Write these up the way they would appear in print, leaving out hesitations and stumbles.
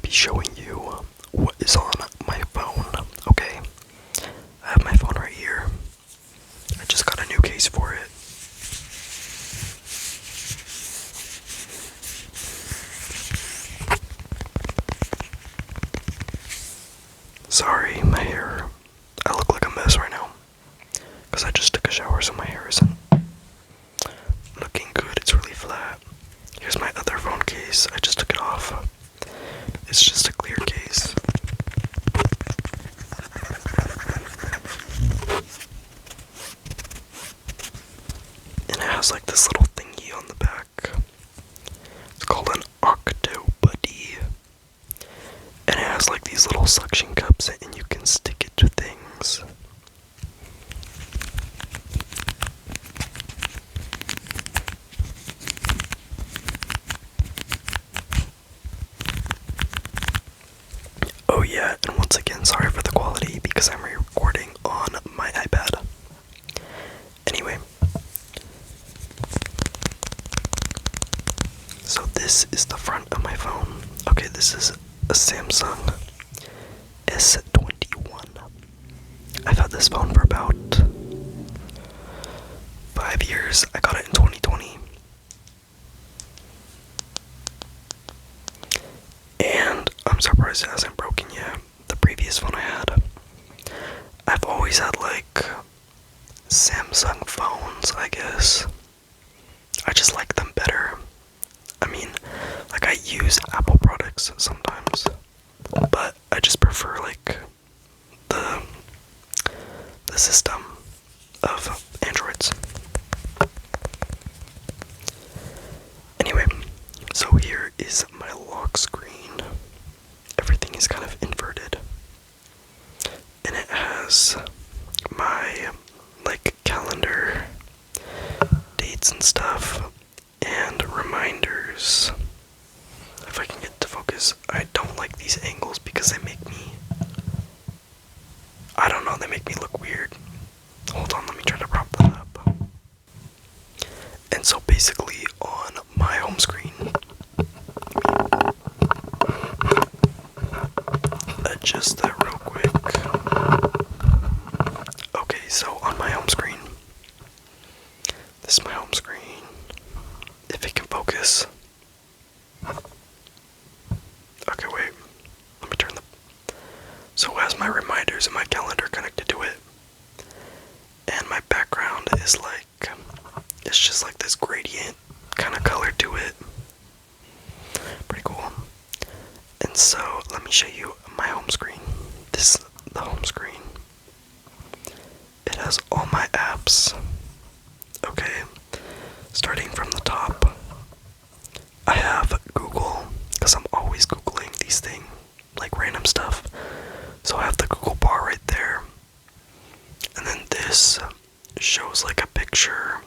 be showing you what is on my phone, okay? I have my phone right here. I just got a new case for it. Sorry, my hair. I look like a mess right now. Because I just took a shower, so my hair isn't looking good. It's really flat. Here's my other phone case. I just took it off. It's just a clear case. And it has like this little thingy on the back. It's called an Octo Buddy. And it has like these little suction cups and you can stick it to things. Oh yeah, and once again, sorry for the quality because I'm recording on my iPad. Anyway. So this is the front of my phone. Okay, this is a Samsung S21. I've had this phone for about 5 years. I got it in 2020. And I'm surprised it hasn't broken yet. The previous phone I had, I've always had like Samsung phones, I guess. I just like them better. I mean, like I use Apple products sometimes, but I just prefer like the system of Androids. Anyway, so here is my lock screen. Everything is kind of inverted. And it has my like calendar, dates and stuff, and reminders. If I can get to focus. I don't like these angles because they make me, I don't know, they make me look weird. Hold on, let me try to prop that up. And so basically on my home screen, adjust that real quick. Okay, so on my home screen, this is my home screen. If it can focus. Okay, wait. Let me turn the... So it has my reminders and my calendar connected to it. And my background is like... It's just like this gradient kind of color to it. Pretty cool. And so, let me show you my home screen. This is the home screen. It has all my apps. Okay. Starting from the top. I have Google, because I'm always Googling these things, like random stuff. So I have the Google bar right there. And then this shows like a picture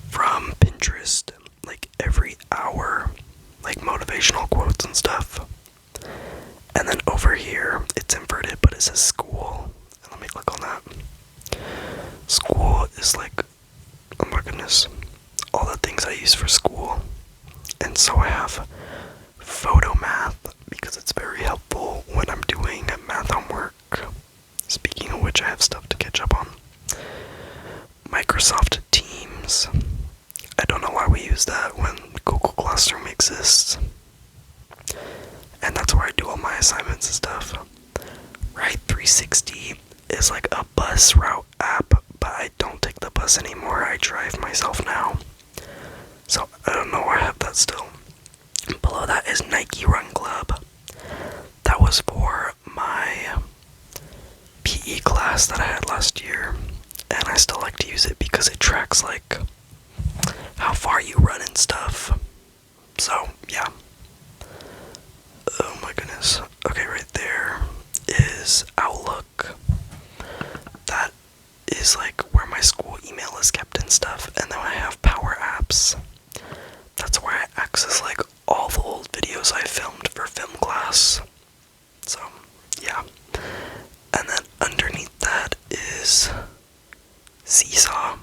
from Pinterest, like every hour, like motivational quotes and stuff. And then over here, it's inverted, but it says school. And let me click on that. School is like, oh my goodness, all the things I use for school. And so I have photo math because it's very helpful when I'm doing math homework. Speaking of which, I have stuff to catch up on. Microsoft Teams. I don't know why we use that when Google Classroom exists. And that's where I do all my assignments and stuff. Ride 360 is like a bus route app, but I don't take the bus anymore. I drive myself now. So I don't know why I have that still. Below that is Nike Run Club. That was for my PE class that I had last year. And I still like to use it because it tracks like how far you run and stuff. So, yeah. Oh my goodness. Okay, right there is Outlook. That is like where my school email is kept and stuff. And then I have Power Apps. That's where I access like all the old videos I filmed for film class. So, yeah. And then underneath that is Seesaw,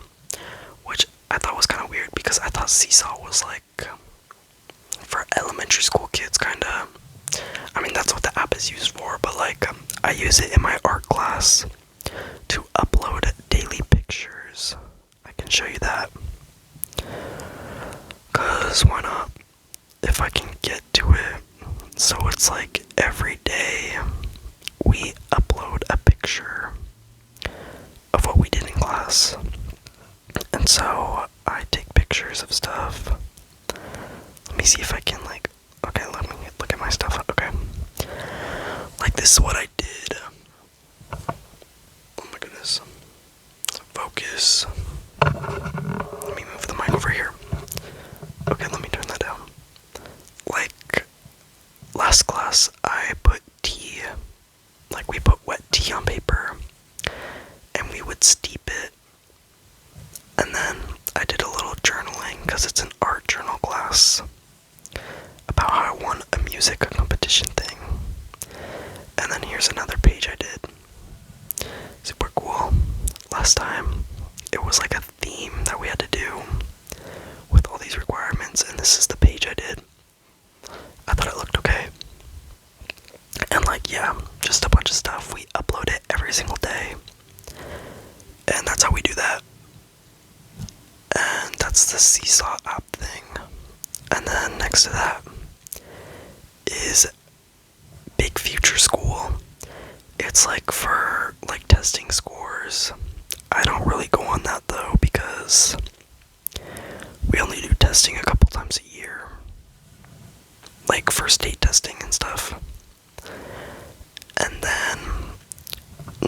which I thought was kind of weird because I thought Seesaw was like for elementary school kids, kind of. I mean, that's what the app is used for, but like, I use it in my art class to upload daily pictures. I can show you that. Cause why not? If I can get to it. So it's like every day we upload a picture of what we did in class. And so I take pictures of stuff. Let me see if I can like, okay, let me look at my stuff. Okay. Like this is what I did. Oh my goodness. Focus. Let me move the mic over here. Okay, let me turn that down. Like, last class, I put tea, like we put wet tea on paper, and we would steep it. And then I did a little journaling, because it's an art journal class, about how I won a music competition thing. And then here's another page I did. Super cool. Last time, it was like a theme that we had to do with all these requirements, and this is the page I did. I thought it looked okay. And like, yeah, just a bunch of stuff. We upload it every single day. And that's how we do that. And that's the Seesaw app thing. And then next to that is Big Future School. It's like for like testing scores. I don't really go on that though because we only do testing a couple times a year. Like for state testing and stuff. And then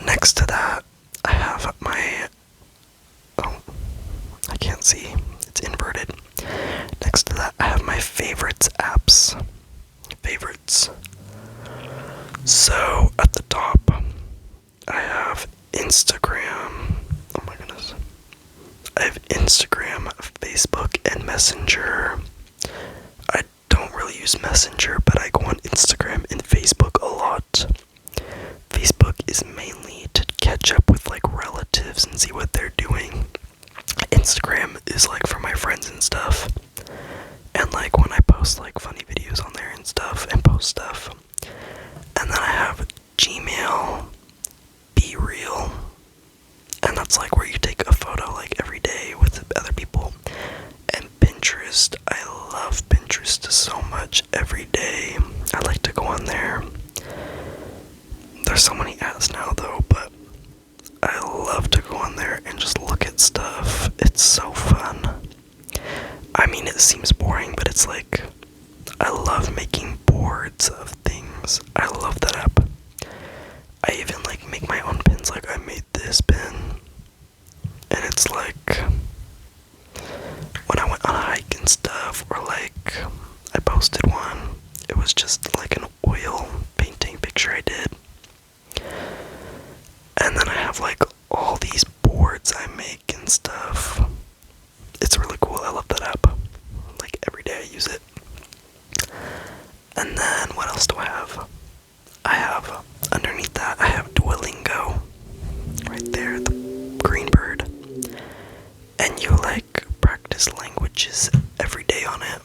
next to that I have my, oh, I can't see, it's inverted. Next to that I have my favorites apps. Favorites. So at the top I have Instagram. Oh my goodness. I have Instagram, Facebook, and Messenger. I don't really use Messenger, but I go on Instagram and Facebook a lot. Facebook is mainly to catch up with like relatives and see what they're doing. Instagram is like for my friends and stuff. And like when I post like funny videos on there and stuff and post stuff. And then I have Gmail, Be Real, and that's like where you take a photo like every day with other people. And Pinterest, I love Pinterest so much. Every day I like to go on there. There's so many ads now though, but I love to go on there and just look at stuff. It's so fun. I mean, it seems boring, but it's like, I love making boards of things. I love that app. I even like make my own pins, like I made this pin. And it's like, when I went on a hike and stuff, or like, I posted one, it was just like an oil painting picture I did. And then I have like all these boards I make and stuff. It's really cool, I love that app. Like every day I use it. And then what else do I have? I have, underneath that, I have Duolingo. Right there, the green bird. And you like practice languages every day on it.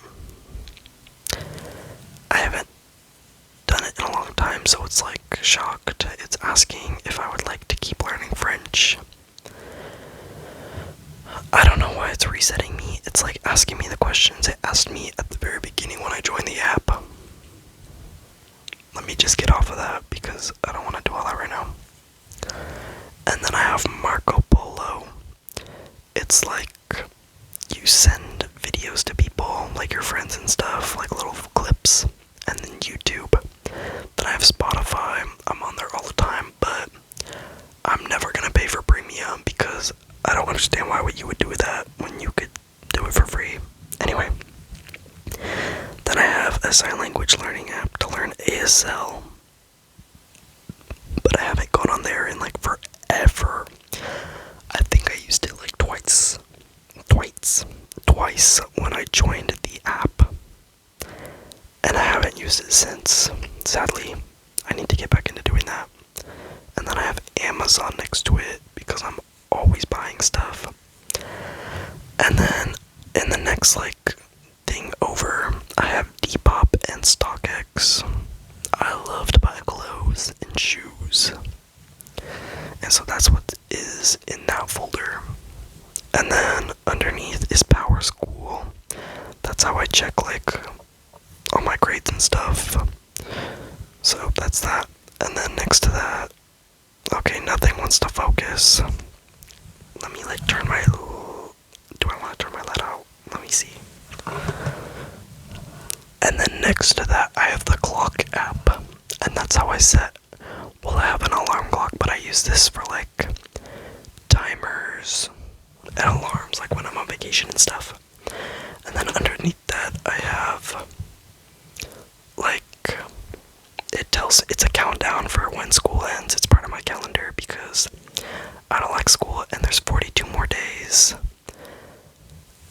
I haven't done it in a long time, so it's like shocked. It's asking if I would like to keep learning French. I don't know why it's resetting me. It's like asking me the questions it asked me at the very beginning when I joined the app. Let me just get off of that because I don't want to do all that right now. And then I have Marco Polo. It's like you send videos to people, like your friends and stuff, like little clips, and then YouTube. Then I have Spotify. I'm on there all the time, but I'm never gonna pay for premium because I don't understand why you would do that when you could do it for free. Anyway, then I have a sign language learning app to learn ASL, but I haven't gone on there in like forever. I think I used it like twice when I joined the app, and I haven't used it since. Sadly, I need to get back into doing that. And then I have Amazon next to it because I'm always buying stuff. And then in the next like thing over, I have Depop and StockX. I I love to buy clothes and shoes. And so that's what is in that folder. And then underneath is Power School. That's how I check like all my grades and stuff. So that's that. And then next to that, okay, nothing wants to focus. Let me like turn my, do I want to turn my light out? Let me see. And then next to that, I have the clock app. And that's how I set, well, I have an alarm clock, but I use this for like timers and alarms, like when I'm on vacation and stuff. And then underneath that, I have like, it's a countdown for when school ends. It's part of my calendar because I don't like school and there's 42 more days.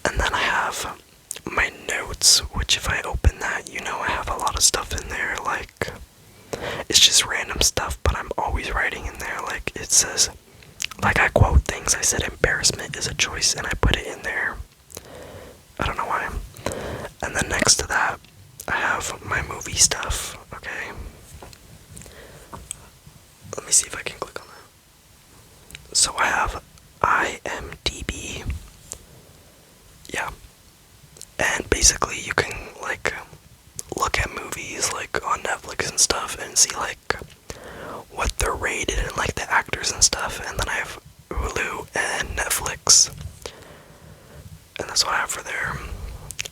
And then I have my notes, which if I open that, I have a lot of stuff in there, like, it's just random stuff, but I'm always writing in there, like, it says, like, I quote things, I said embarrassment is a choice, and I put it in there. I don't know why. And then next to that, I have my movie stuff, okay? Let me see if I can click on that. So I have IMDb. Yeah. And basically you can, like, look at movies, like, on Netflix and stuff, and see, like, what they're rated, and, like, the actors and stuff. And then I have Hulu and Netflix. And that's what I have for there.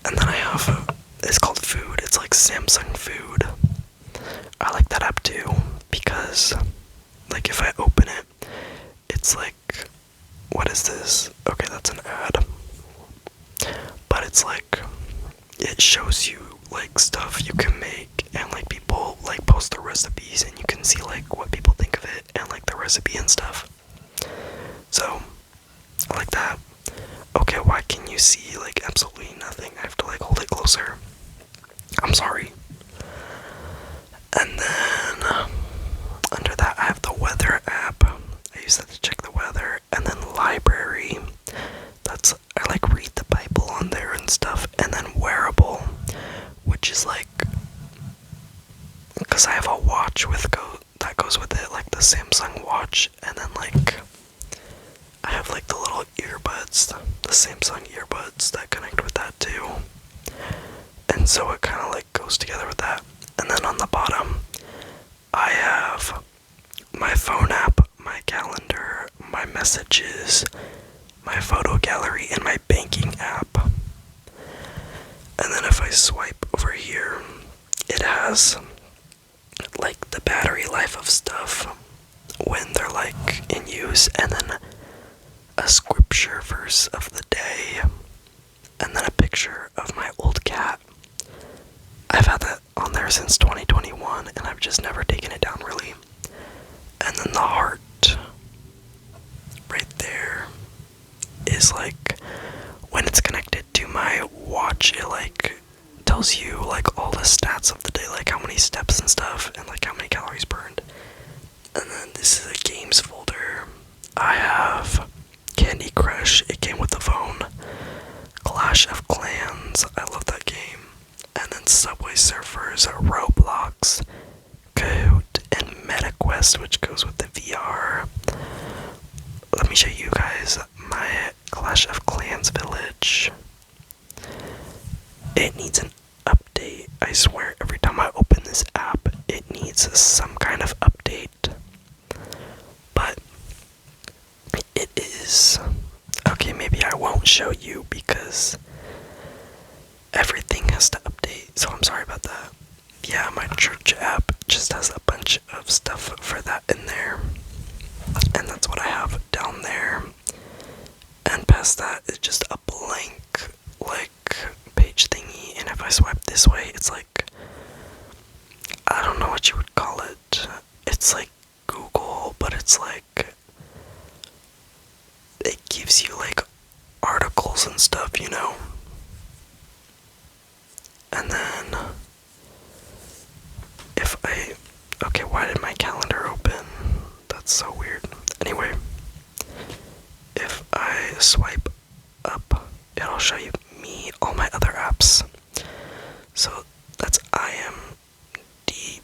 And then I have, it's called Food. It's like Samsung Food. I like that app too, because, like, if I open it, it's like, what is this? Okay, that's an ad. But it's like, it shows you, like, stuff you can make, and, like, people, like, post their recipes, and you can see, like, what people think of it, and, like, the recipe and stuff. So, I like that. Okay, why can you see, like, absolutely nothing? I have to, like, hold it closer. I'm sorry. And then, under that, I have the weather app. I use that to check the weather. And then library. I, like, read the Bible on there and stuff. And then wearable, which is, like, because I have a watch that goes with it, like the Samsung watch. And then, like, I have, like, the little earbuds, the Samsung earbuds that connect with that too. And so it kind of, like, goes together with that. And then on the bottom, I have my phone app, my calendar, my messages, my photo gallery, and my banking app. And then if I swipe over here, it has, like, the battery life of stuff when they're, like, in use, and then a scripture verse of the day, and then a picture of my old cat. I've had that on there since 2021, and I've just never taken it down, really. And then the heart right there is, like, when it's connected to my watch, it, like, tells you, like, all the stats of the day, like how many steps and stuff, and, like, how many calories burned. And then this is a games folder. I have Candy Crush, it came with the phone. Clash of Clans, I love that game. And then Subway Surfers, Roblox, Kahoot, and MetaQuest, which goes with the VR. Let me show you guys my Clash of Clans village. It needs an update. I swear, every time I open this app, it needs some kind of update. But it is. Okay, maybe I won't show you because everything has to update, so I'm sorry about that. Yeah, my church app just has a bunch of stuff for that in there. And that's what I have down there. And past that is just a blank, like, page thingy. And if I swipe this way, it's like, I don't know what you would call it. It's like Google, but it's like, it gives you, like, articles and stuff, And then, if okay, why did my calendar open? That's so weird. Anyway, if I swipe up, it'll show you all my other apps. So that's IMDb,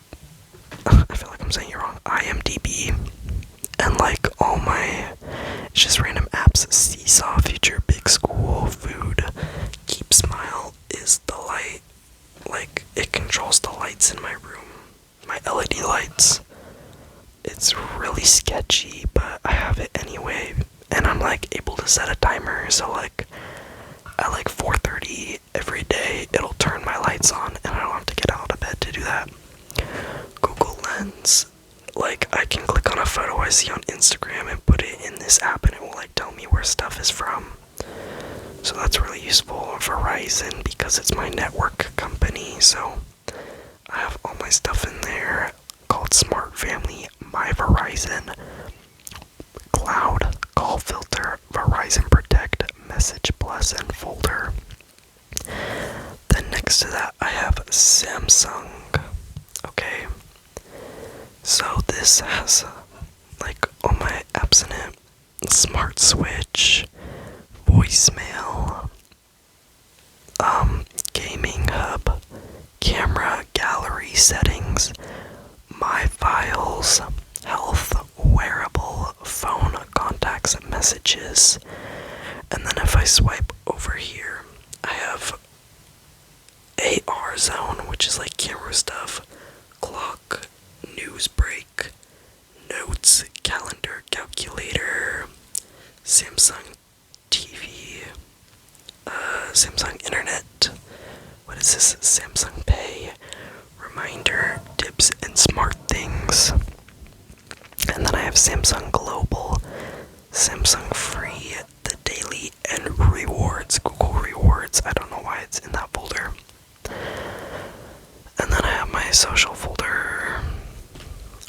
controls the lights in my room, my LED lights. It's really sketchy, but I have it anyway, and I'm like able to set a timer, so like at like 4:30 every day it'll turn my lights on and I don't have to get out of bed to do that. Google Lens, like I can click on a photo I see on Instagram and put it in this app and it will like tell me where stuff is from. So that's really useful. Verizon, because it's my network company, so I have all my stuff in there called Smart Family, My Verizon, Cloud, Call Filter, Verizon Protect, Message Plus, and Folder. Then next to that I have Samsung. Okay, so this has like all my apps in it. Smart Switch, voicemail, gaming hub, camera, gallery settings, my files, health, wearable, phone, contacts, messages. And then if I swipe over here, I have AR zone, which is like camera stuff, clock, news break, notes, calendar, calculator, Samsung TV, Samsung Internet, what is this, Samsung Pay, reminder, tips, and smart things. And then I have Samsung Global, Samsung Free, the Daily, and Rewards, Google Rewards. I don't know why it's in that folder. And then I have my social folder,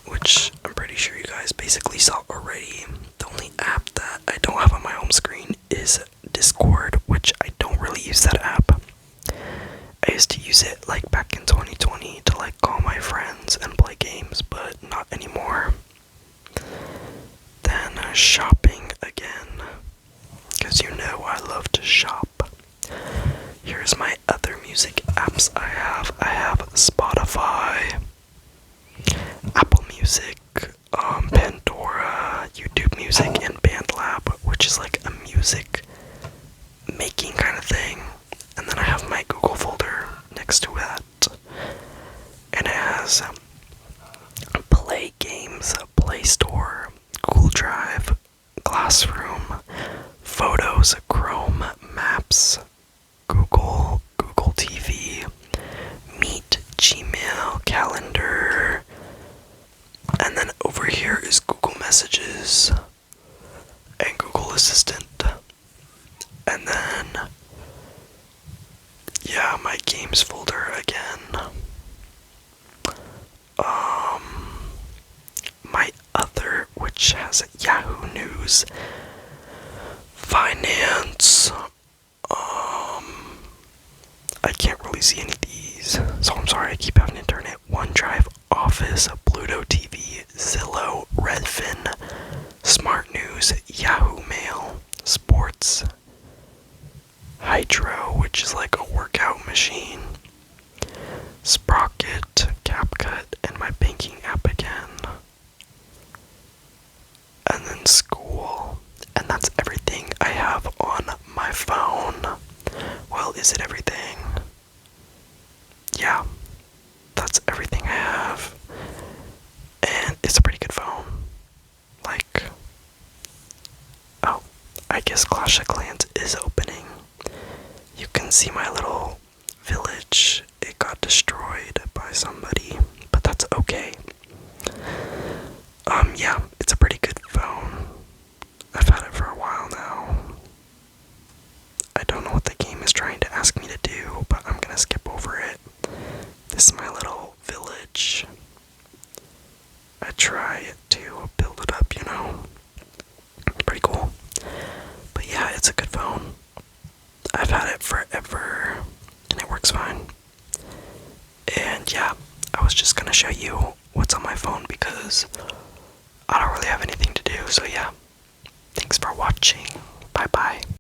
which I'm pretty sure you guys basically saw already. The only app that I don't have on my home screen is Discord, which I don't really use that app. I used to use it like back in 2020 to like call my friends and play games, but not anymore. Then shopping again, because you know I love to shop. Here's my other music apps I have. I have Spotify, Apple Music, Pandora, YouTube Music, and BandLab, which is like a music making kind of thing. And then I have my Google folder next to that, and it has Play Games, Play Store, Google Drive, Classroom, Photos, Chrome, Maps, Google, Google TV, Meet, Gmail, Calendar, and then over here is Google Messages and Google Assistant. And then, yeah, my games folder again. My other, which has Yahoo News, Finance, I can't really see any of these, so I'm sorry, I keep having to turn it. OneDrive, Office, Pluto TV, Zillow, Redfin, Smart News, Yahoo Mail, Sports, Hydro, which is like a workout machine, Sprocket, CapCut, and my banking app again. And then school. And that's everything I have on my phone. Well, is it everything? Yeah, that's everything I have. And it's a pretty good phone. Like, oh, I guess Clash of Clans is opening. You can see my little village. It got destroyed by somebody, but that's okay. Yeah, it's a pretty good phone. I've had it for a while now. I don't know what the game is trying to ask me to do, but I'm gonna skip over it. This is my little village. I try to build it up, you know. Pretty cool. But yeah, it's a good phone. I've had it forever, and it works fine. And yeah, I was just gonna show you what's on my phone because I don't really have anything to do, so yeah. Thanks for watching. Bye bye.